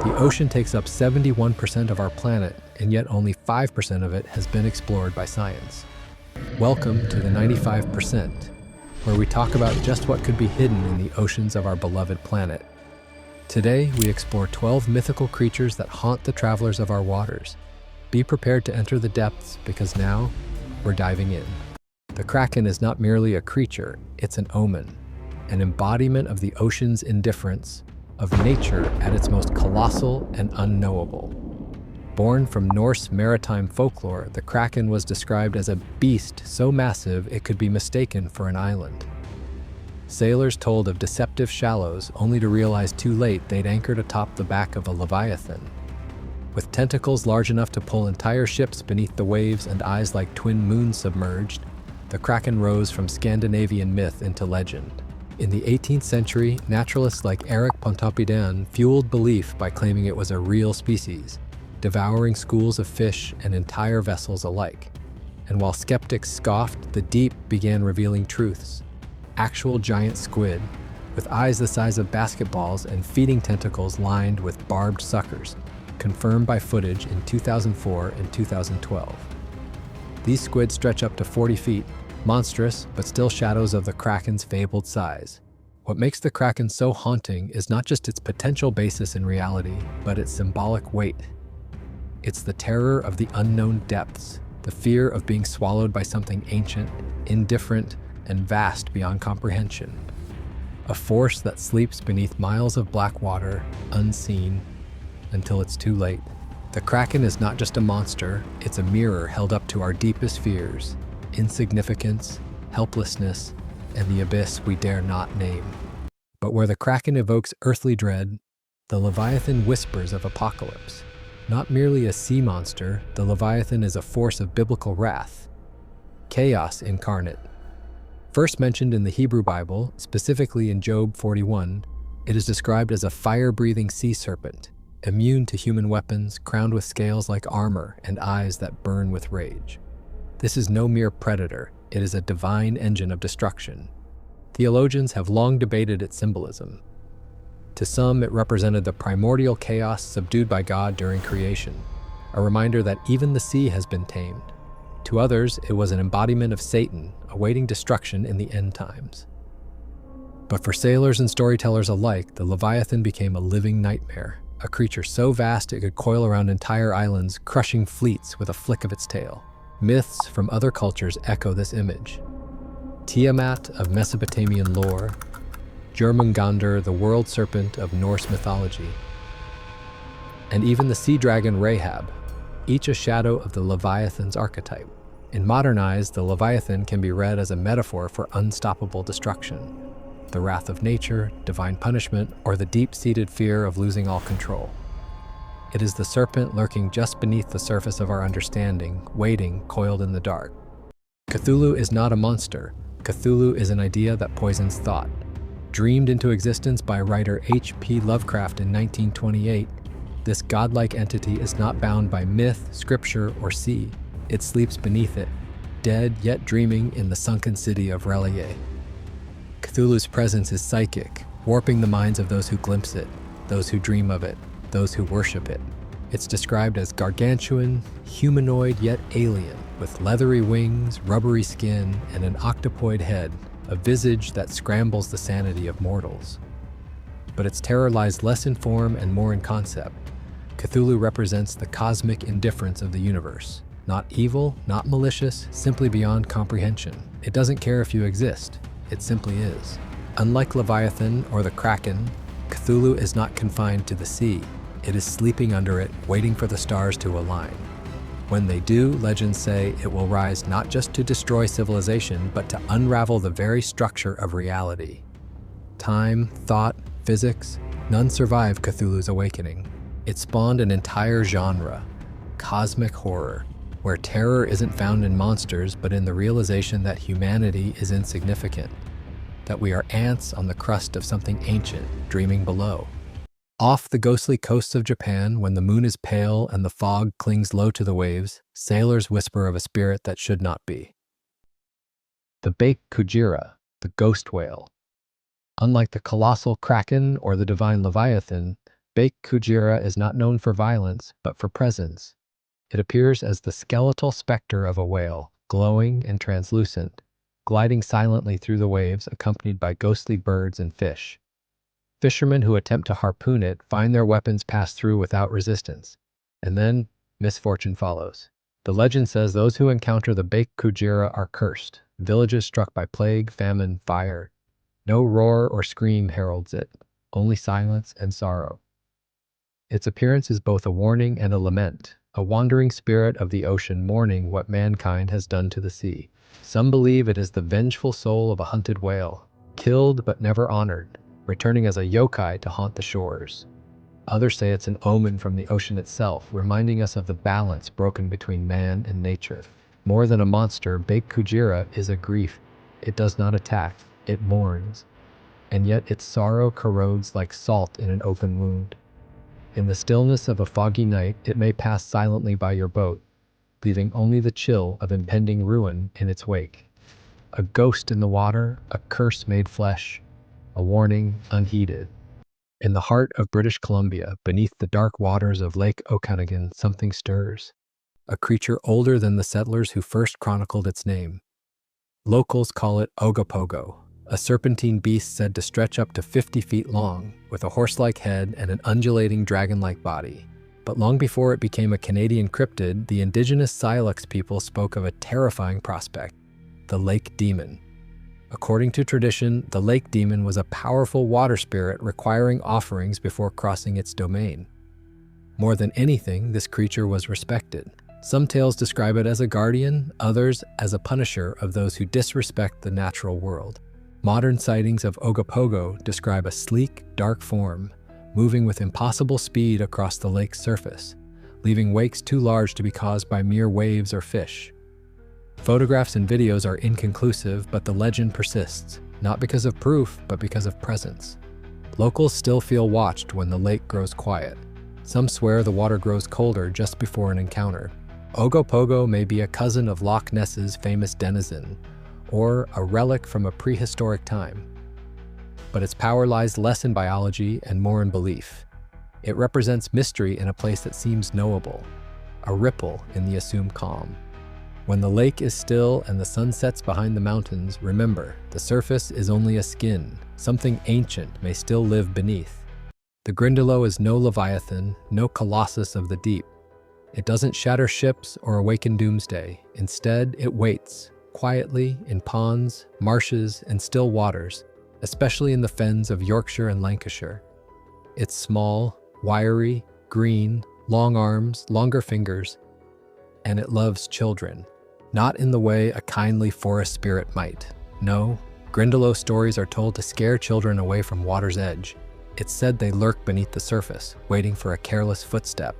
The ocean takes up 71% of our planet, and yet only 5% of it has been explored by science. Welcome to the 95%, where we talk about just what could be hidden in the oceans of our beloved planet. Today, we explore 12 mythical creatures that haunt the travelers of our waters. Be prepared to enter the depths, because now, we're diving in. The Kraken is not merely a creature, it's an omen, an embodiment of the ocean's indifference, of nature at its most colossal and unknowable. Born from Norse maritime folklore, the Kraken was described as a beast so massive it could be mistaken for an island. Sailors told of deceptive shallows, only to realize too late they'd anchored atop the back of a Leviathan. With tentacles large enough to pull entire ships beneath the waves and eyes like twin moons submerged, the Kraken rose from Scandinavian myth into legend. In the 18th century, naturalists like Eric Pontoppidan fueled belief by claiming it was a real species, devouring schools of fish and entire vessels alike. And while skeptics scoffed, the deep began revealing truths. Actual giant squid, with eyes the size of basketballs and feeding tentacles lined with barbed suckers, confirmed by footage in 2004 and 2012. These squids stretch up to 40 feet, monstrous, but still shadows of the Kraken's fabled size. What makes the Kraken so haunting is not just its potential basis in reality, but its symbolic weight. It's the terror of the unknown depths, the fear of being swallowed by something ancient, indifferent, and vast beyond comprehension. A force that sleeps beneath miles of black water, unseen, until it's too late. The Kraken is not just a monster, it's a mirror held up to our deepest fears. Insignificance, helplessness, and the abyss we dare not name. But where the Kraken evokes earthly dread, the Leviathan whispers of apocalypse. Not merely a sea monster, the Leviathan is a force of biblical wrath, chaos incarnate. First mentioned in the Hebrew Bible, specifically in Job 41, it is described as a fire-breathing sea serpent, immune to human weapons, crowned with scales like armor and eyes that burn with rage. This is no mere predator, it is a divine engine of destruction. Theologians have long debated its symbolism. To some, it represented the primordial chaos subdued by God during creation, a reminder that even the sea has been tamed. To others, it was an embodiment of Satan, awaiting destruction in the end times. But for sailors and storytellers alike, the Leviathan became a living nightmare, a creature so vast it could coil around entire islands, crushing fleets with a flick of its tail. Myths from other cultures echo this image. Tiamat of Mesopotamian lore, Jörmungandr, the world serpent of Norse mythology, and even the sea dragon Rahab, each a shadow of the Leviathan's archetype. In modern eyes, the Leviathan can be read as a metaphor for unstoppable destruction, the wrath of nature, divine punishment, or the deep-seated fear of losing all control. It is the serpent lurking just beneath the surface of our understanding, waiting, coiled in the dark. Cthulhu is not a monster. Cthulhu is an idea that poisons thought. Dreamed into existence by writer H.P. Lovecraft in 1928, this godlike entity is not bound by myth, scripture, or sea. It sleeps beneath it, dead yet dreaming in the sunken city of Relier. Cthulhu's presence is psychic, warping the minds of those who glimpse it, those who dream of it, those who worship it. It's described as gargantuan, humanoid yet alien, with leathery wings, rubbery skin, and an octopoid head, a visage that scrambles the sanity of mortals. But its terror lies less in form and more in concept. Cthulhu represents the cosmic indifference of the universe. Not evil, not malicious, simply beyond comprehension. It doesn't care if you exist, it simply is. Unlike Leviathan or the Kraken, Cthulhu is not confined to the sea. It is sleeping under it, waiting for the stars to align. When they do, legends say it will rise not just to destroy civilization, but to unravel the very structure of reality. Time, thought, physics, none survive Cthulhu's awakening. It spawned an entire genre, cosmic horror, where terror isn't found in monsters, but in the realization that humanity is insignificant, that we are ants on the crust of something ancient, dreaming below. Off the ghostly coasts of Japan, when the moon is pale and the fog clings low to the waves, sailors whisper of a spirit that should not be. The baked Kujira, the ghost whale. Unlike the colossal Kraken or the divine Leviathan, Baked Kujira is not known for violence, but for presence. It appears as the skeletal specter of a whale, glowing and translucent, gliding silently through the waves accompanied by ghostly birds and fish. Fishermen who attempt to harpoon it find their weapons pass through without resistance, and then misfortune follows. The legend says those who encounter the baked Kujira are cursed, villages struck by plague, famine, fire. No roar or scream heralds it, only silence and sorrow. Its appearance is both a warning and a lament, a wandering spirit of the ocean mourning what mankind has done to the sea. Some believe it is the vengeful soul of a hunted whale, killed but never honored, returning as a yokai to haunt the shores. Others say it's an omen from the ocean itself, reminding us of the balance broken between man and nature. More than a monster, baked Kujira is a grief. It does not attack, it mourns. And yet its sorrow corrodes like salt in an open wound. In the stillness of a foggy night, it may pass silently by your boat, leaving only the chill of impending ruin in its wake. A ghost in the water, a curse made flesh, a warning unheeded. In the heart of British Columbia, beneath the dark waters of Lake Okanagan, something stirs. A creature older than the settlers who first chronicled its name. Locals call it Ogopogo, a serpentine beast said to stretch up to 50 feet long, with a horse-like head and an undulating dragon-like body. But long before it became a Canadian cryptid, the indigenous Selkies people spoke of a terrifying prospect, the lake demon. According to tradition, the lake demon was a powerful water spirit requiring offerings before crossing its domain. More than anything, this creature was respected. Some tales describe it as a guardian, others as a punisher of those who disrespect the natural world. Modern sightings of Ogopogo describe a sleek, dark form, moving with impossible speed across the lake's surface, leaving wakes too large to be caused by mere waves or fish. Photographs and videos are inconclusive, but the legend persists, not because of proof, but because of presence. Locals still feel watched when the lake grows quiet. Some swear the water grows colder just before an encounter. Ogopogo may be a cousin of Loch Ness's famous denizen, or a relic from a prehistoric time. But its power lies less in biology and more in belief. It represents mystery in a place that seems knowable, a ripple in the assumed calm. When the lake is still and the sun sets behind the mountains, remember, the surface is only a skin. Something ancient may still live beneath. The Grindylow is no Leviathan, no colossus of the deep. It doesn't shatter ships or awaken doomsday. Instead, it waits, quietly in ponds, marshes, and still waters, especially in the fens of Yorkshire and Lancashire. It's small, wiry, green, long arms, longer fingers, and it loves children. Not in the way a kindly forest spirit might. No, Grindylow stories are told to scare children away from water's edge. It's said they lurk beneath the surface, waiting for a careless footstep,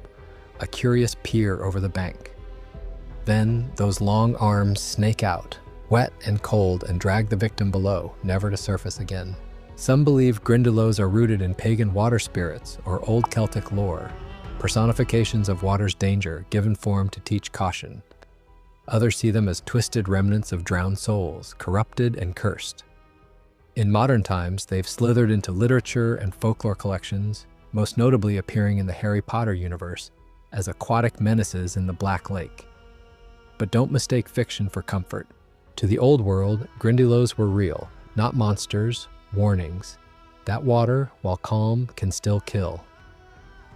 a curious peer over the bank. Then those long arms snake out, wet and cold, and drag the victim below, never to surface again. Some believe Grindylows are rooted in pagan water spirits or old Celtic lore, personifications of water's danger given form to teach caution. Others see them as twisted remnants of drowned souls, corrupted and cursed. In modern times, they've slithered into literature and folklore collections, most notably appearing in the Harry Potter universe as aquatic menaces in the Black Lake. But don't mistake fiction for comfort. To the old world, Grindylows were real, not monsters, warnings. That water, while calm, can still kill.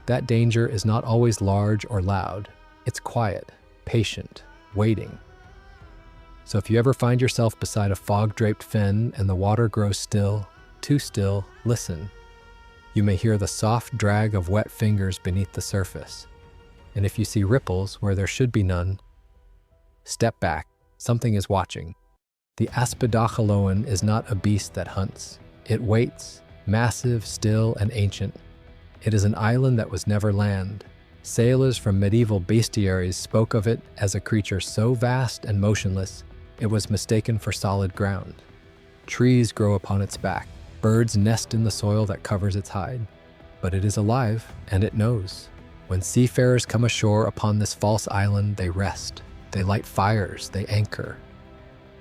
That danger is not always large or loud. It's quiet, patient, waiting. So if you ever find yourself beside a fog-draped fen and the water grows still, too still, listen. You may hear the soft drag of wet fingers beneath the surface. And if you see ripples where there should be none, step back. Something is watching. The Aspidochelone is not a beast that hunts. It waits, massive, still, and ancient. It is an island that was never land. Sailors from medieval bestiaries spoke of it as a creature so vast and motionless, it was mistaken for solid ground. Trees grow upon its back. Birds nest in the soil that covers its hide. But it is alive, and it knows. When seafarers come ashore upon this false island, they rest. They light fires, they anchor.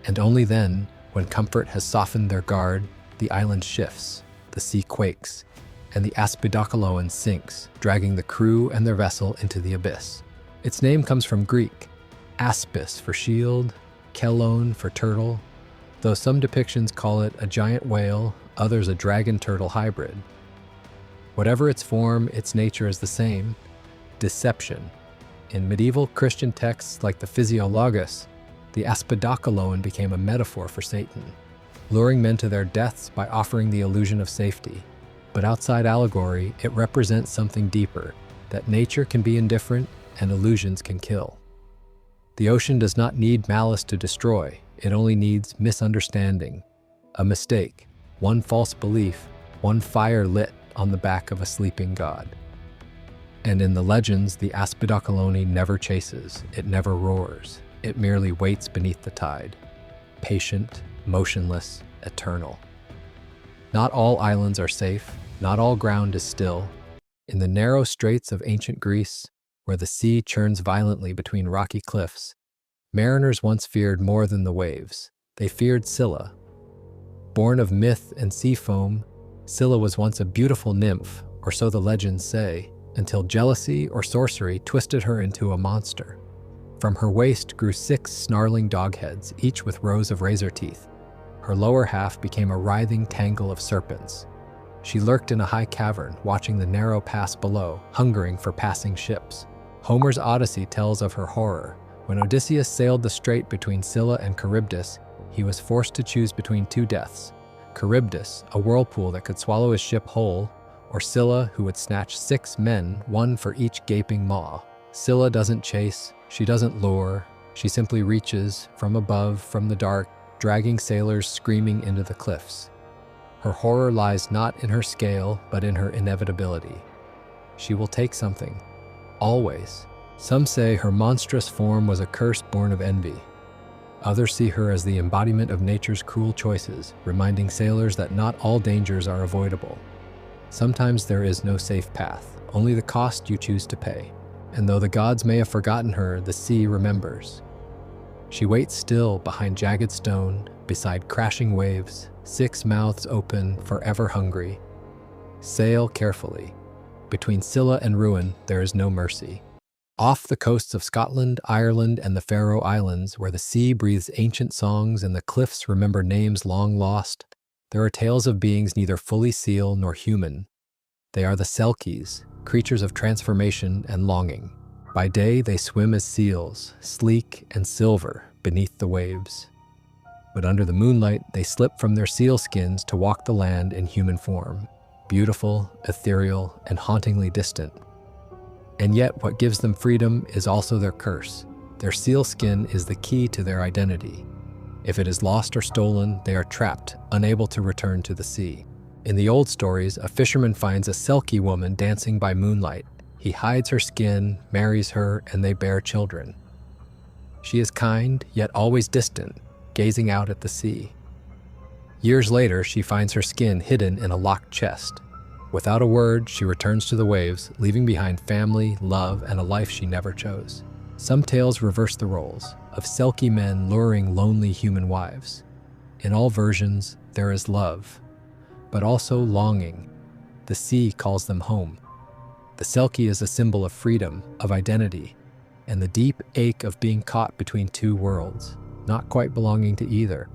And only then, when comfort has softened their guard, the island shifts, the sea quakes, and the Aspidochelone sinks, dragging the crew and their vessel into the abyss. Its name comes from Greek, aspis for shield, chelone for turtle, though some depictions call it a giant whale, others a dragon-turtle hybrid. Whatever its form, its nature is the same: deception. In medieval Christian texts like the Physiologus, the Aspidochelone became a metaphor for Satan, luring men to their deaths by offering the illusion of safety. But outside allegory, it represents something deeper, that nature can be indifferent and illusions can kill. The ocean does not need malice to destroy, it only needs misunderstanding, a mistake, one false belief, one fire lit on the back of a sleeping god. And in the legends, the Aspidochelone never chases, it never roars, it merely waits beneath the tide, patient, motionless, eternal. Not all islands are safe, not all ground is still. In the narrow straits of ancient Greece, where the sea churns violently between rocky cliffs, mariners once feared more than the waves. They feared Scylla. Born of myth and sea foam, Scylla was once a beautiful nymph, or so the legends say, until jealousy or sorcery twisted her into a monster. From her waist grew 6 snarling dog heads, each with rows of razor teeth. Her lower half became a writhing tangle of serpents. She lurked in a high cavern, watching the narrow pass below, hungering for passing ships. Homer's Odyssey tells of her horror. When Odysseus sailed the strait between Scylla and Charybdis, he was forced to choose between 2 deaths: Charybdis, a whirlpool that could swallow his ship whole, or Scylla, who would snatch 6 men, 1 for each gaping maw. Scylla doesn't chase, she doesn't lure, she simply reaches, from above, from the dark, dragging sailors screaming into the cliffs. Her horror lies not in her scale, but in her inevitability. She will take something, always. Some say her monstrous form was a curse born of envy. Others see her as the embodiment of nature's cruel choices, reminding sailors that not all dangers are avoidable. Sometimes there is no safe path, only the cost you choose to pay. And though the gods may have forgotten her, the sea remembers. She waits still behind jagged stone, beside crashing waves, 6 mouths open, forever hungry. Sail carefully. Between Scylla and ruin, there is no mercy. Off the coasts of Scotland, Ireland, and the Faroe Islands, where the sea breathes ancient songs and the cliffs remember names long lost, there are tales of beings neither fully seal nor human. They are the Selkies, creatures of transformation and longing. By day, they swim as seals, sleek and silver, beneath the waves. But under the moonlight, they slip from their seal skins to walk the land in human form, beautiful, ethereal, and hauntingly distant. And yet, what gives them freedom is also their curse. Their seal skin is the key to their identity. If it is lost or stolen, they are trapped, unable to return to the sea. In the old stories, a fisherman finds a Selkie woman dancing by moonlight. He hides her skin, marries her, and they bear children. She is kind, yet always distant, gazing out at the sea. Years later, she finds her skin hidden in a locked chest. Without a word, she returns to the waves, leaving behind family, love, and a life she never chose. Some tales reverse the roles, of Selkie men luring lonely human wives. In all versions, there is love, but also longing. The sea calls them home. The Selkie is a symbol of freedom, of identity, and the deep ache of being caught between 2 worlds, not quite belonging to either.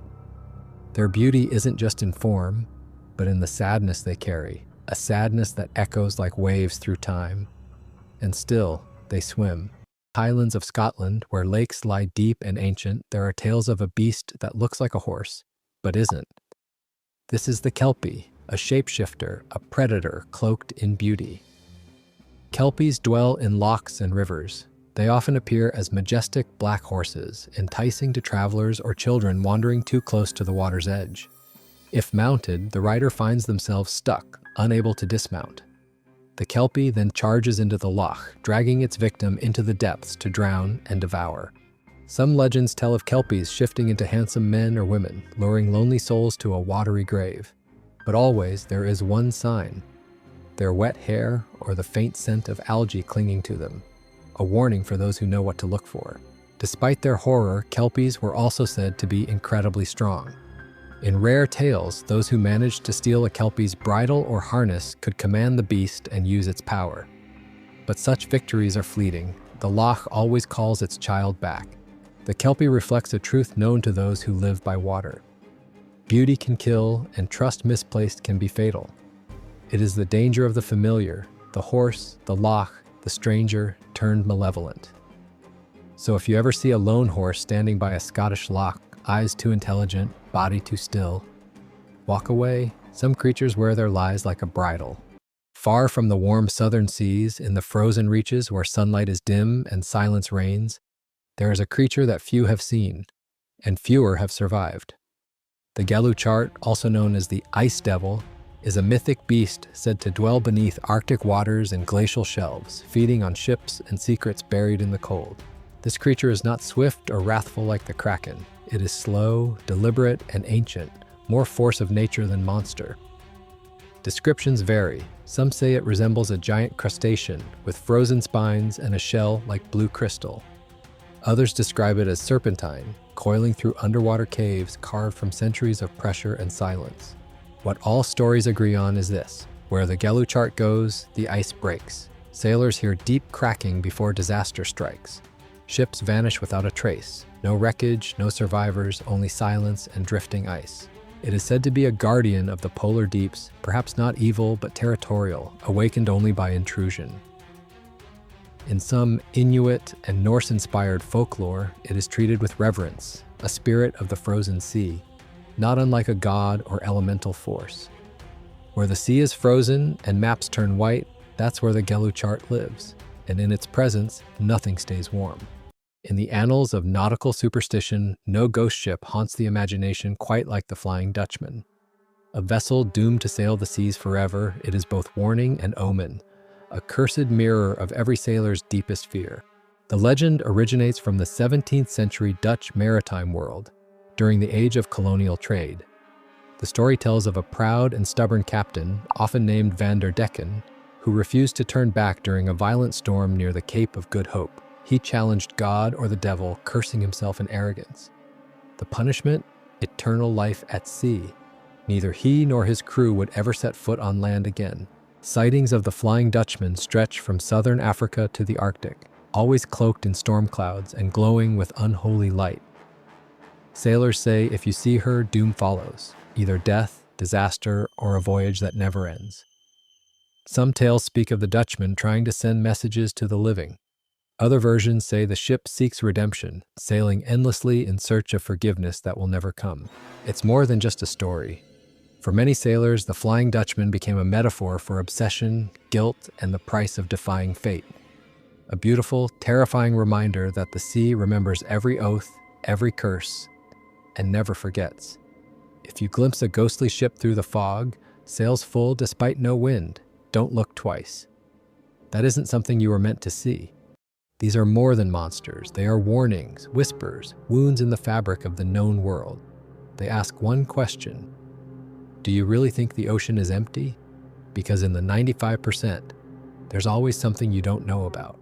Their beauty isn't just in form, but in the sadness they carry, a sadness that echoes like waves through time. And still, they swim. Highlands of Scotland, where lakes lie deep and ancient, there are tales of a beast that looks like a horse, but isn't. This is the Kelpie, a shapeshifter, a predator cloaked in beauty. Kelpies dwell in lochs and rivers. They often appear as majestic black horses, enticing to travelers or children wandering too close to the water's edge. If mounted, the rider finds themselves stuck, unable to dismount. The Kelpie then charges into the loch, dragging its victim into the depths to drown and devour. Some legends tell of Kelpies shifting into handsome men or women, luring lonely souls to a watery grave. But always there is one sign: their wet hair or the faint scent of algae clinging to them, a warning for those who know what to look for. Despite their horror, Kelpies were also said to be incredibly strong. In rare tales, those who managed to steal a Kelpie's bridle or harness could command the beast and use its power. But such victories are fleeting. The loch always calls its child back. The Kelpie reflects a truth known to those who live by water. Beauty can kill, and trust misplaced can be fatal. It is the danger of the familiar, the horse, the loch, the stranger, turned malevolent. So if you ever see a lone horse standing by a Scottish loch, eyes too intelligent, body too still, walk away. Some creatures wear their lies like a bridle. Far from the warm southern seas, in the frozen reaches where sunlight is dim and silence reigns, there is a creature that few have seen, and fewer have survived. The Galuchart, also known as the Ice Devil, is a mythic beast said to dwell beneath Arctic waters and glacial shelves, feeding on ships and secrets buried in the cold. This creature is not swift or wrathful like the Kraken. It is slow, deliberate, and ancient, more force of nature than monster. Descriptions vary. Some say it resembles a giant crustacean with frozen spines and a shell like blue crystal. Others describe it as serpentine, coiling through underwater caves carved from centuries of pressure and silence. What all stories agree on is this: where the Galuchart goes, the ice breaks. Sailors hear deep cracking before disaster strikes. Ships vanish without a trace. No wreckage, no survivors, only silence and drifting ice. It is said to be a guardian of the polar deeps, perhaps not evil but territorial, awakened only by intrusion. In some Inuit and Norse-inspired folklore, it is treated with reverence, a spirit of the frozen sea, not unlike a god or elemental force. Where the sea is frozen and maps turn white, that's where the Galuchart lives, and in its presence, nothing stays warm. In the annals of nautical superstition, no ghost ship haunts the imagination quite like the Flying Dutchman. A vessel doomed to sail the seas forever, it is both warning and omen, a cursed mirror of every sailor's deepest fear. The legend originates from the 17th century Dutch maritime world, during the age of colonial trade. The story tells of a proud and stubborn captain, often named Van der Decken, who refused to turn back during a violent storm near the Cape of Good Hope. He challenged God or the devil, cursing himself in arrogance. The punishment? Eternal life at sea. Neither he nor his crew would ever set foot on land again. Sightings of the Flying Dutchman stretch from southern Africa to the Arctic, always cloaked in storm clouds and glowing with unholy light. Sailors say if you see her, doom follows, either death, disaster, or a voyage that never ends. Some tales speak of the Dutchman trying to send messages to the living. Other versions say the ship seeks redemption, sailing endlessly in search of forgiveness that will never come. It's more than just a story. For many sailors, the Flying Dutchman became a metaphor for obsession, guilt, and the price of defying fate. A beautiful, terrifying reminder that the sea remembers every oath, every curse, and never forgets. If you glimpse a ghostly ship through the fog, sails full despite no wind, don't look twice. That isn't something you were meant to see. These are more than monsters. They are warnings, whispers, wounds in the fabric of the known world. They ask one question: do you really think the ocean is empty? Because in the 95%, there's always something you don't know about.